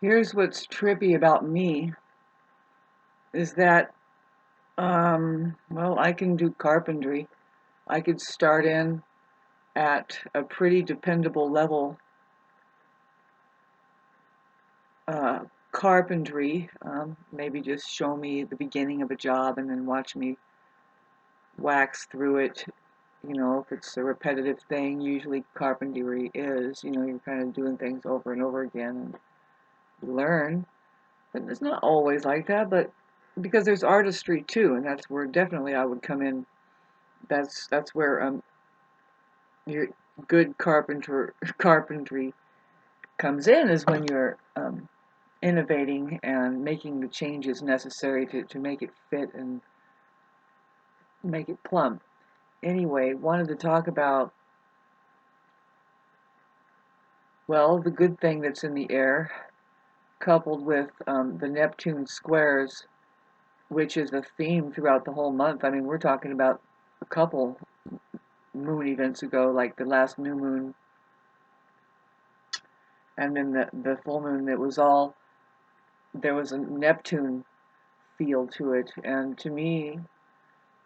Here's what's trippy about me is that, well, I can do carpentry. I could start in at a pretty dependable level, uh, carpentry, maybe just show me the beginning of a job and then watch me wax through it. You know, if it's a repetitive thing, usually carpentry is, you're kind of doing things over and over again and learn. But it's not always like that, but because there's artistry too, and that's where definitely I would come in. That's where your good carpentry comes in, is when you're innovating and making the changes necessary to make it fit and make it plumb. Anyway, wanted to talk about, well, the good thing that's in the air, coupled with the Neptune squares, which is a theme throughout the whole month. I mean, we're talking about a couple moon events ago, like the last new moon, and then the full moon. That was all, there was a Neptune feel to it, and to me,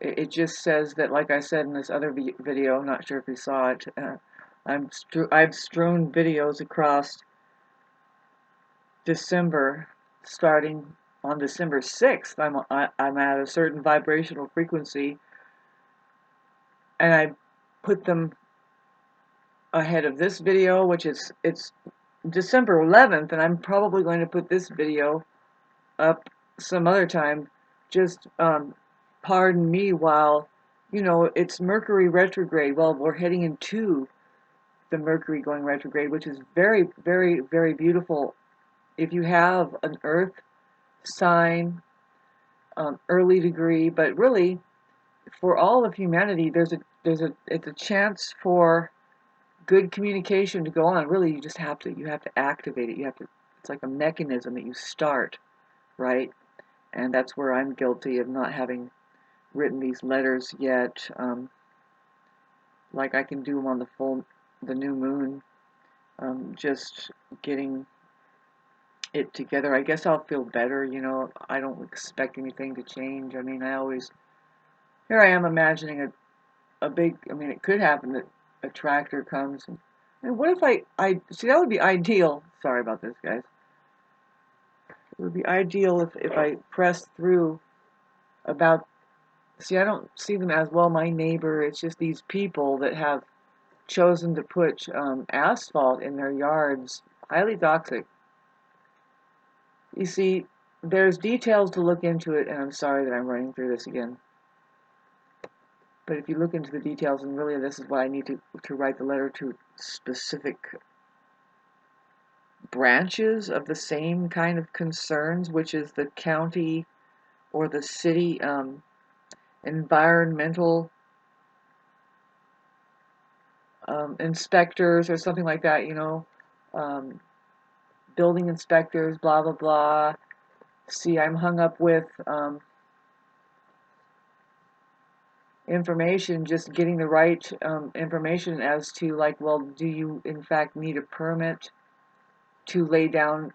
it just says that, like I said in this other video, I'm not sure if you saw it. I've strewn videos across December, starting on December 6th. I'm at a certain vibrational frequency, and I put them ahead of this video, which it's December 11th, and I'm probably going to put this video up some other time. Just pardon me while, it's Mercury retrograde. Well, we're heading into the Mercury going retrograde, which is very, very, very beautiful. If you have an Earth sign, early degree, but really for all of humanity, it's a chance for good communication to go on. Really, you have to activate it. It's like a mechanism that you start, right? And that's where I'm guilty of not having written these letters yet. Like I can do them on the new moon. Just getting it together. I guess I'll feel better. I don't expect anything to change. I mean, here I am imagining a big. I mean, it could happen that a tractor comes. And what if I see, that would be ideal. Sorry about this, guys. It would be ideal if I pressed through about. See, I don't see them as, well, my neighbor. It's just these people that have chosen to put asphalt in their yards. Highly toxic. You see, there's details to look into it, and I'm sorry that I'm running through this again. But if you look into the details, and really this is why I need to write the letter to specific branches of the same kind of concerns, which is the county or the city environmental inspectors or something like that, building inspectors, blah, blah, blah. See, I'm hung up with information, just getting the right information as to, like, well, do you in fact need a permit to lay down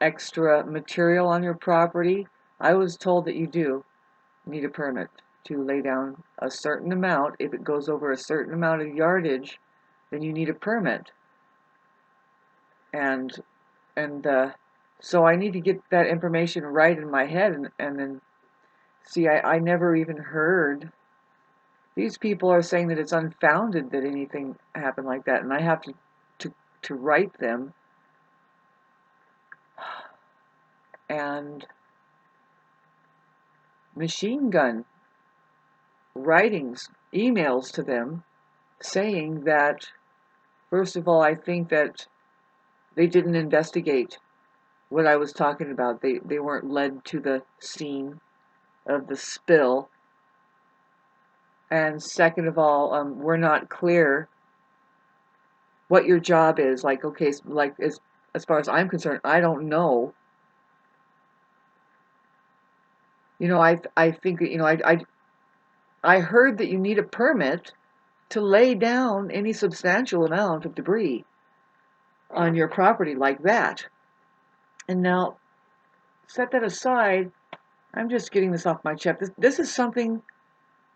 extra material on your property? I was told that you do need a permit to lay down a certain amount. If it goes over a certain amount of yardage, then you need a permit. And so I need to get that information right in my head, and then see, I never even heard. These people are saying that it's unfounded that anything happened like that, and I have to write them and machine gun writings, emails to them saying that, first of all, I think that they didn't investigate what I was talking about. They weren't led to the scene of the spill. And second of all, we're not clear what your job is. Like, okay, like as far as I'm concerned, I don't know. I think that, I heard that you need a permit to lay down any substantial amount of debris on your property like that. And now, set that aside. I'm just getting this off my chest. This is something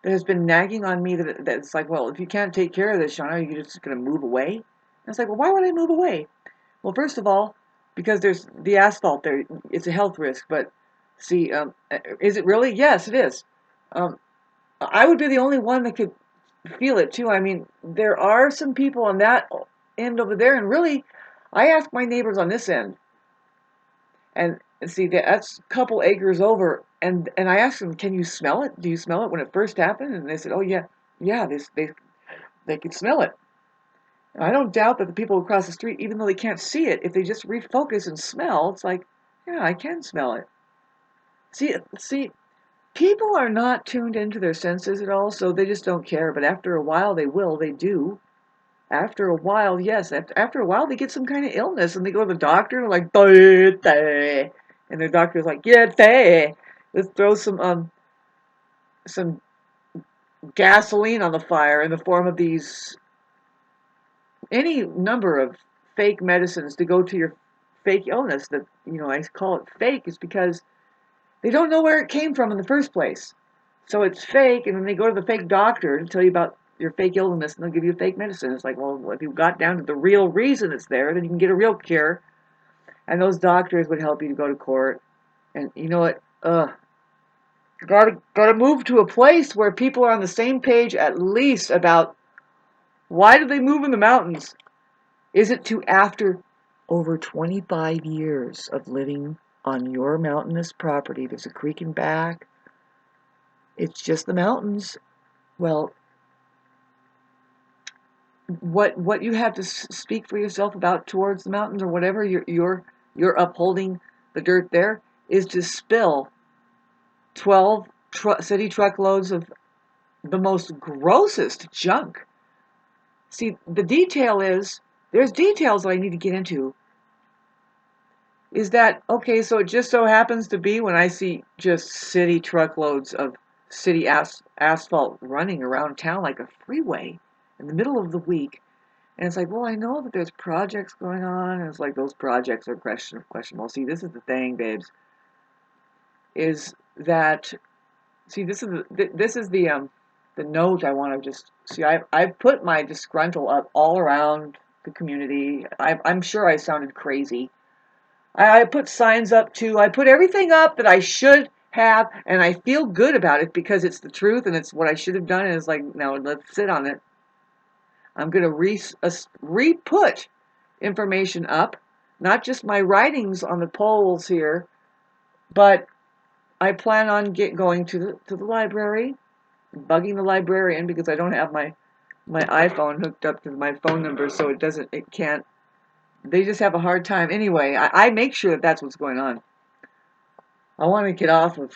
that has been nagging on me that's like, well, if you can't take care of this, Shauna, are you just going to move away? And it's like, well, why would I move away? Well, first of all, because there's the asphalt there. It's a health risk. But see, is it really? Yes, it is. Um, I would be the only one that could feel it too. I mean, there are some people on that end over there, and really, I ask my neighbors on this end, and see that's a couple acres over, and I asked them, "Can you smell it? Do you smell it when it first happened?" And they said, "Oh yeah, yeah, they could smell it." And I don't doubt that the people across the street, even though they can't see it, if they just refocus and smell, it's like, yeah, I can smell it. See, people are not tuned into their senses at all, so they just don't care. But after a while, they will. They do. After a while, yes. After a while, they get some kind of illness, and they go to the doctor, and they're like, "Duh, and their doctor's like, yeah, let's throw some gasoline on the fire in the form of these any number of fake medicines to go to your fake illness. That I call it fake is because they don't know where it came from in the first place. So it's fake, and then they go to the fake doctor to tell you about your fake illness, and they'll give you fake medicine. It's like, well, if you got down to the real reason it's there, then you can get a real cure. And those doctors would help you to go to court. And you know what? Gotta move to a place where people are on the same page at least about why did they move in the mountains? Is it to after over 25 years of living on your mountainous property, there's a creek and back, it's just the mountains. Well, what you have to speak for yourself about towards the mountains or whatever you're upholding the dirt there is to spill 12 city truckloads of the most grossest junk. See, the detail is there's details that I need to get into. Is that okay? So it just so happens to be when I see just city truckloads of city asphalt running around town like a freeway in the middle of the week. And it's like, well, I know that there's projects going on, and it's like those projects are questionable. See, this is the thing, babes, is that this is the note I want to just see. I've put my disgruntle up all around the community. I'm sure I sounded crazy. I put signs up too. I put everything up that I should have, and I feel good about it because it's the truth and it's what I should have done. And it's like, now let's sit on it. I'm going to re-put information up, not just my writings on the polls here, but I plan on going to the library, bugging the librarian because I don't have my iPhone hooked up to my phone number, so it can't. They just have a hard time. Anyway, I make sure that that's what's going on. I want to get off of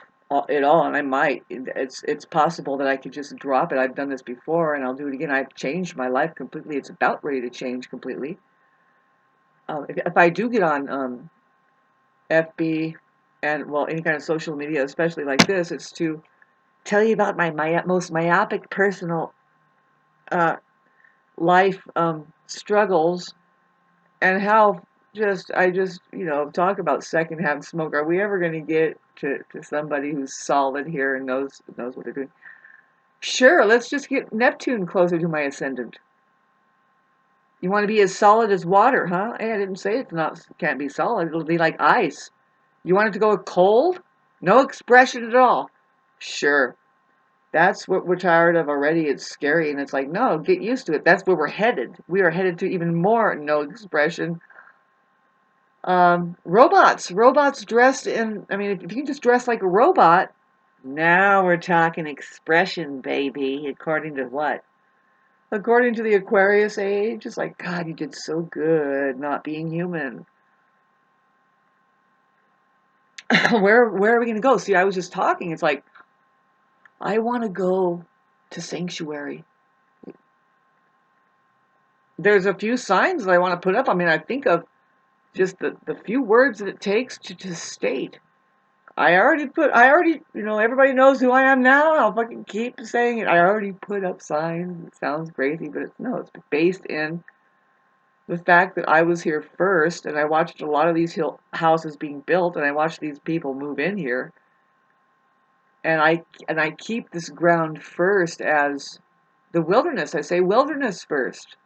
it all, and I might. It's possible that I could just drop it. I've done this before, and I'll do it again. I've changed my life completely. It's about ready to change completely. If I do get on FB and well any kind of social media, especially like this, it's to tell you about my most myopic personal uh, life struggles and how I just talk about secondhand smoke. Are we ever going to get to somebody who's solid here and knows what they're doing? Sure, let's just get Neptune closer to my ascendant. You want to be as solid as water, huh? Hey, I didn't say can't be solid. It'll be like ice. You want it to go cold? No expression at all. Sure. That's what we're tired of already. It's scary, and it's like, no, get used to it. That's where we're headed. We are headed to even more no expression. Robots dressed in. I mean, if you can just dress like a robot, now we're talking expression, baby. According to what? According to the Aquarius age, it's like, God, you did so good not being human. Where are we going to go? See, I was just talking. It's like, I want to go to sanctuary. There's a few signs that I want to put up. I mean, I think of just the few words that it takes to state. I already, everybody knows who I am now. I'll fucking keep saying it. I already put up signs. It sounds crazy, but it's based in the fact that I was here first and I watched a lot of these houses being built and I watched these people move in here and I keep this ground first as the wilderness. I say wilderness first.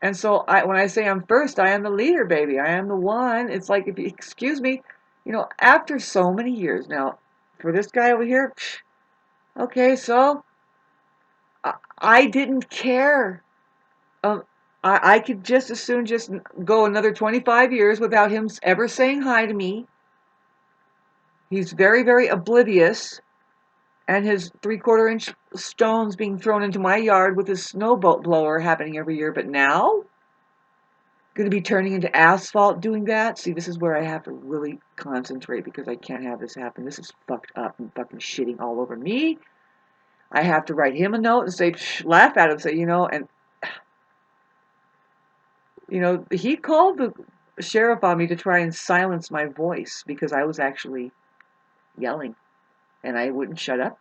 And so when I say I'm first, I am the leader, baby. I am the one. It's like, if you excuse me, after so many years now, for this guy over here, okay, so I didn't care. Um, I could just as soon just go another 25 years without him ever saying hi to me. He's very, very oblivious, and his 3/4 inch stones being thrown into my yard with his snowboat blower happening every year. But now, going to be turning into asphalt doing that? See, this is where I have to really concentrate because I can't have this happen. This is fucked up and fucking shitting all over me. I have to write him a note and say, laugh at him, say, he called the sheriff on me to try and silence my voice because I was actually yelling and I wouldn't shut up.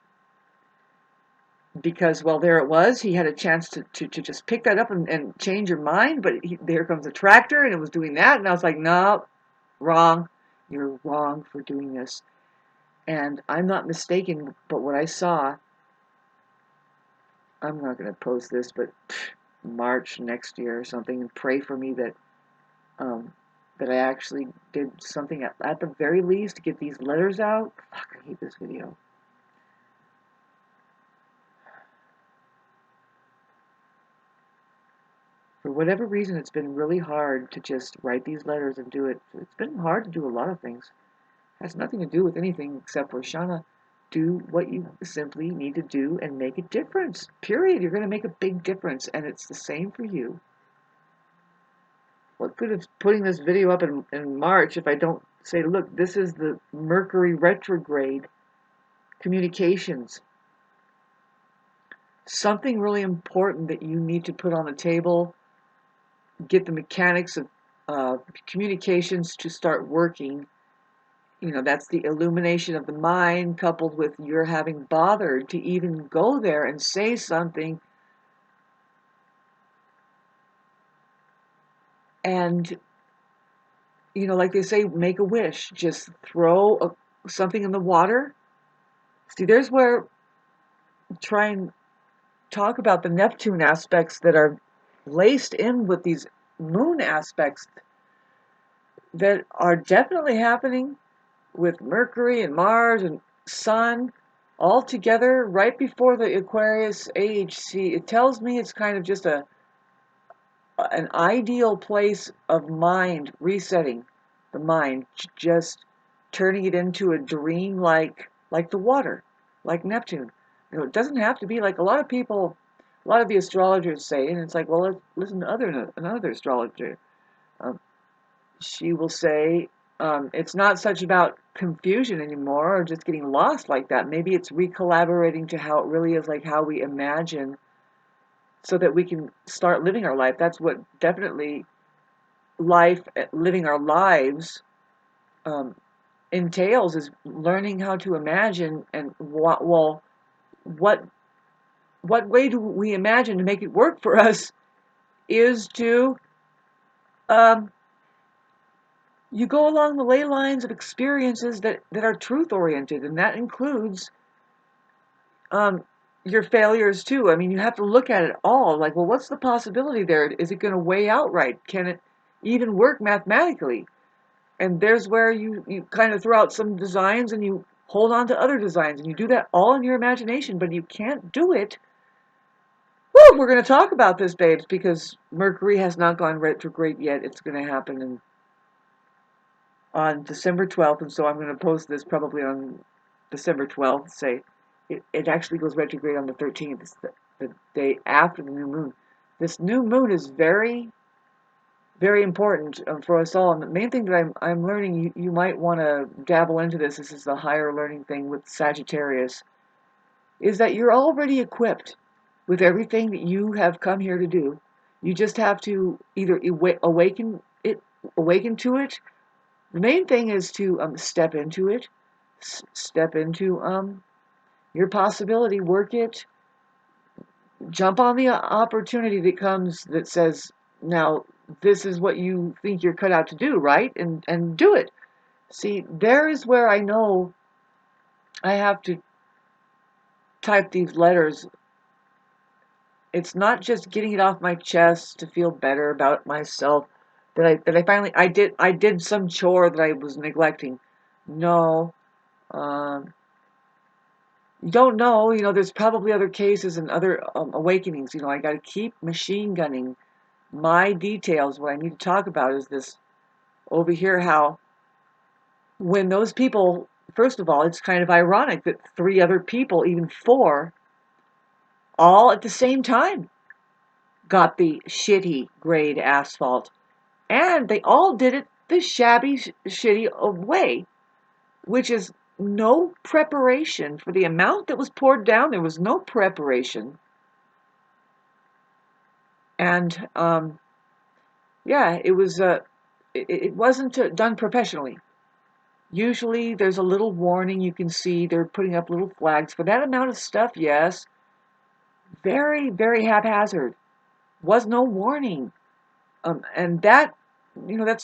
Because, well, there it was. He had a chance to just pick that up and change your mind, but there comes a tractor and it was doing that. And I was like, no, wrong. You're wrong for doing this. And I'm not mistaken, but what I saw, I'm not going to post this, but March next year or something, and pray for me that that I actually did something at the very least to get these letters out. Fuck, I hate this video. For whatever reason, it's been really hard to just write these letters and do it. It's been hard to do a lot of things. It has nothing to do with anything except for, Shauna, do what you simply need to do and make a difference. Period. You're going to make a big difference, and it's the same for you. What good is putting this video up in March if I don't say, look, this is the Mercury retrograde communications. Something really important that you need to put on the table, get the mechanics of communications to start working. That's the illumination of the mind coupled with your having bothered to even go there and say something. And, like they say, make a wish. Just throw something in the water. See, there's where try and talk about the Neptune aspects that are laced in with these moon aspects that are definitely happening with Mercury and Mars and Sun all together right before the Aquarius age. See, it tells me it's kind of just an ideal place of mind, resetting the mind, just turning it into a dream like the water, like Neptune. It doesn't have to be like a lot of the astrologers say, and it's like, well, let's listen to another astrologer. She will say, it's not such about confusion anymore or just getting lost like that. Maybe it's recollaborating to how it really is, like how we imagine, so that we can start living our life. That's what definitely living our lives entails, is learning how to imagine. And what way do we imagine to make it work for us is to you go along the ley lines of experiences that are truth oriented, and that includes your failures too. I mean, you have to look at it all. Like, well, what's the possibility there? Is it going to weigh out right? Can it even work mathematically? And there's where you kind of throw out some designs and you hold on to other designs, and you do that all in your imagination, but you can't do it. Woo, we're going to talk about this, babes, because Mercury has not gone retrograde yet. It's going to happen on December 12th, and so I'm going to post this probably on December 12th. Say it actually goes retrograde on the 13th. It's the day after the new moon. This new moon is very, very important for us all. And the main thing that I'm learning, you might want to dabble into this. This is the higher learning thing with Sagittarius, is that you're already equipped with everything that you have come here to do. You just have to either awaken to it. The main thing is to step into it, step into your possibility, work it, jump on the opportunity that comes that says, now, this is what you think you're cut out to do, right? And do it. See, there is where I know I have to type these letters. It's not just getting it off my chest to feel better about myself that I finally I did some chore that I was neglecting. No, um, you don't know. There's probably other cases and other awakenings. I got to keep machine gunning my details. What I need to talk about is this over here. How when those people, first of all, it's kind of ironic that three other people, even four, all at the same time got the shitty grade asphalt. And they all did it the shabby, shitty way, which is no preparation for the amount that was poured down. There was no preparation. And yeah, it wasn't done professionally. Usually there's a little warning you can see. They're putting up little flags. For that amount of stuff, yes, very, very haphazard. Was no warning. And that's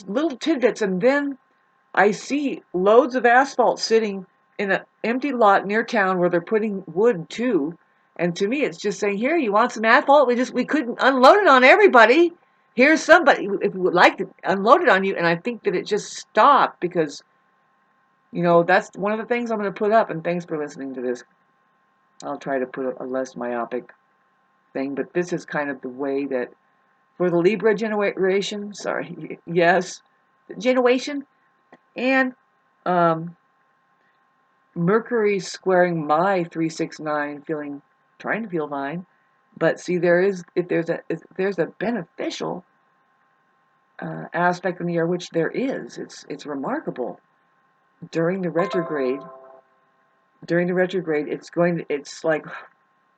little tidbits. And then I see loads of asphalt sitting in an empty lot near town where they're putting wood too. And to me, it's just saying, here, you want some asphalt? We couldn't unload it on everybody. Here's somebody if we would like to unload it on you. And I think that it just stopped because, that's one of the things I'm going to put up. And thanks for listening to this. I'll try to put a less myopic thing, but this is kind of the way that for the Libra generation, sorry, yes, generation, and um, Mercury squaring my 369, trying to feel fine. But see, if there's a beneficial aspect in the year, which there is, it's remarkable. During the retrograde, it's like,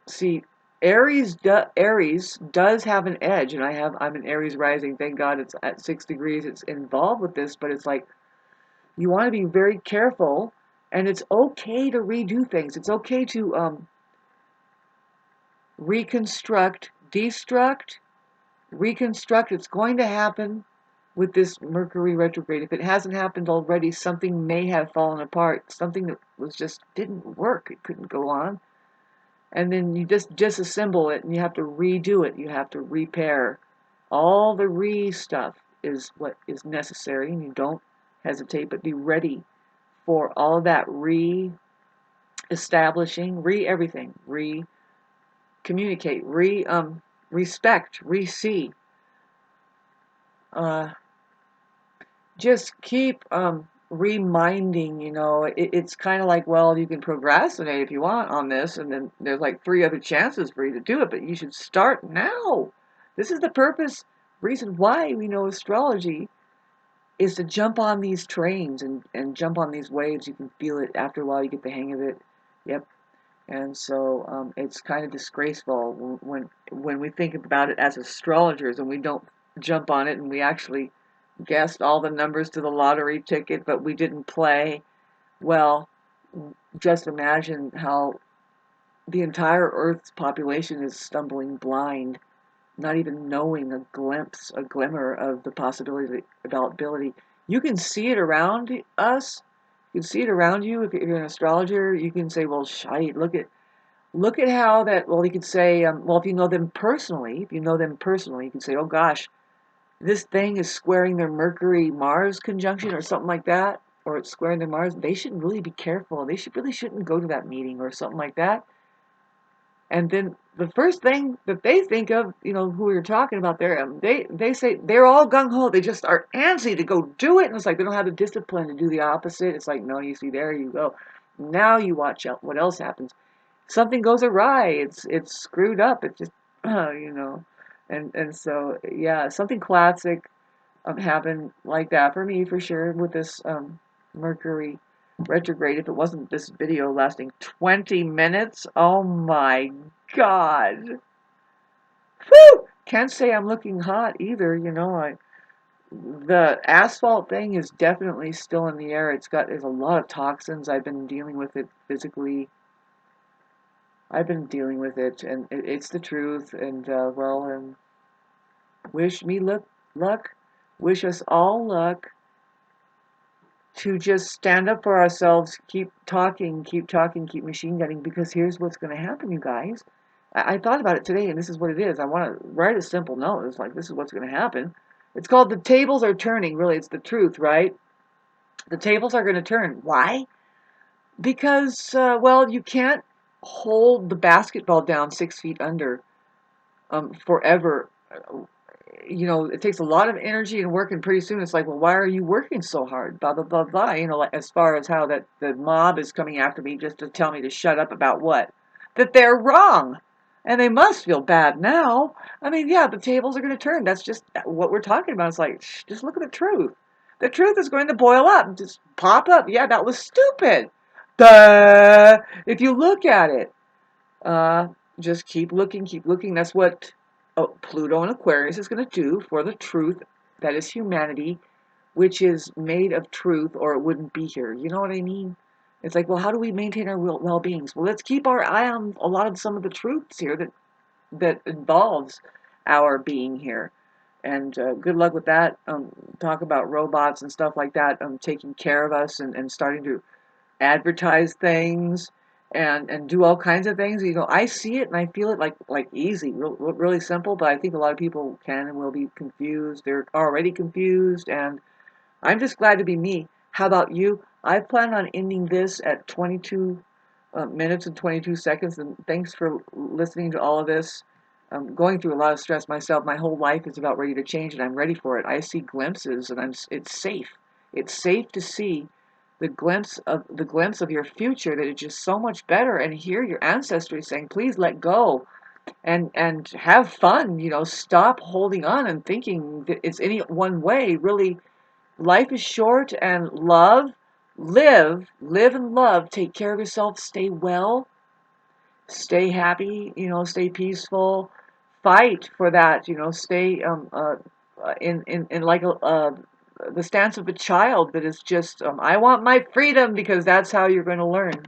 see, Aries does have an edge, and I'm an Aries rising. Thank God it's at 6 degrees. It's involved with this, but it's like you want to be very careful, and it's okay to redo things. It's okay to reconstruct, destruct, reconstruct. It's going to happen with this Mercury retrograde. If it hasn't happened already, something may have fallen apart. Something that just didn't work. It couldn't go on. And then you just disassemble it and you have to redo it. You have to repair. All the stuff is what is necessary, and you don't hesitate, but be ready for all that establishing, everything, communicate, respect, see. Uh, just keep reminding, it's kind of like, well, you can procrastinate if you want on this, and then there's like three other chances for you to do it, but you should start now. This is the reason why we know astrology is to jump on these trains and jump on these waves. You can feel it after a while, you get the hang of it. Yep. And so it's kind of disgraceful when we think about it as astrologers and we don't jump on it and we actually guessed all the numbers to the lottery ticket, but we didn't play. Well, just imagine how the entire Earth's population is stumbling blind, not even knowing a glimmer of the possibility, ability. You can see it around us. You can see it around you. If you're an astrologer, you can say, well, shite, look at how that, well, you could say, well, if you know them personally, you can say, oh gosh, this thing is squaring their Mercury-Mars conjunction or something like that, or it's squaring their Mars. They should really be careful. They really shouldn't go to that meeting or something like that. And then the first thing that they think of, who we were talking about there, they say they're all gung-ho. They just are antsy to go do it. And it's like they don't have the discipline to do the opposite. It's like, no, you see, there you go. Now you watch out what else happens. Something goes awry. It's screwed up. It just, and so, yeah, something classic happened like that for me, for sure, with this Mercury retrograde. If it wasn't this video lasting 20 minutes, oh my God. Whew! Can't say I'm looking hot either, the asphalt thing is definitely still in the air. There's a lot of toxins. I've been dealing with it physically. I've been dealing with it, and it's the truth. And wish me luck, wish us all luck to just stand up for ourselves, keep talking, keep machine gunning. Because here's what's going to happen, you guys. I thought about it today, and this is what it is. I want to write a simple note. It's like, this is what's going to happen. It's called the tables are turning. Really, it's the truth, right? The tables are going to turn. Why? Because, well, you can't hold the basketball down 6 feet under forever. It takes a lot of energy and work, and pretty soon it's like, well, why are you working so hard? Blah, blah, blah, blah. Like, as far as how that the mob is coming after me just to tell me to shut up about what? That they're wrong. And they must feel bad now. I mean, yeah, the tables are going to turn. That's just what we're talking about. It's like, just look at the truth. The truth is going to boil up and just pop up. Yeah, that was stupid. Duh. If you look at it. Uh, just keep looking, keep looking. That's what Pluto and Aquarius is going to do for the truth that is humanity, which is made of truth, or it wouldn't be here. You know what I mean? It's like, well, how do we maintain our well-beings? Well, let's keep our eye on a lot of some of the truths here that involves our being here. And good luck with that. Talk about robots and stuff like that taking care of us and starting to advertise things and do all kinds of things. I see it and I feel it like easy, really simple. But I think a lot of people can and will be confused. They're already confused, and I'm just glad to be me. How about you? I plan on ending this at 22 minutes and 22 seconds. And thanks for listening to all of this. I'm going through a lot of stress myself. My whole life is about ready to change, and I'm ready for it. I see glimpses, and it's safe. It's safe to see the glimpse of your future that is just so much better, and hear your ancestry saying, please let go and have fun. Stop holding on and thinking that it's any one way. Really, life is short, and live and love. Take care of yourself, stay well, stay happy, stay peaceful, fight for that, stay in like the stance of a child that is just I want my freedom, because that's how you're going to learn.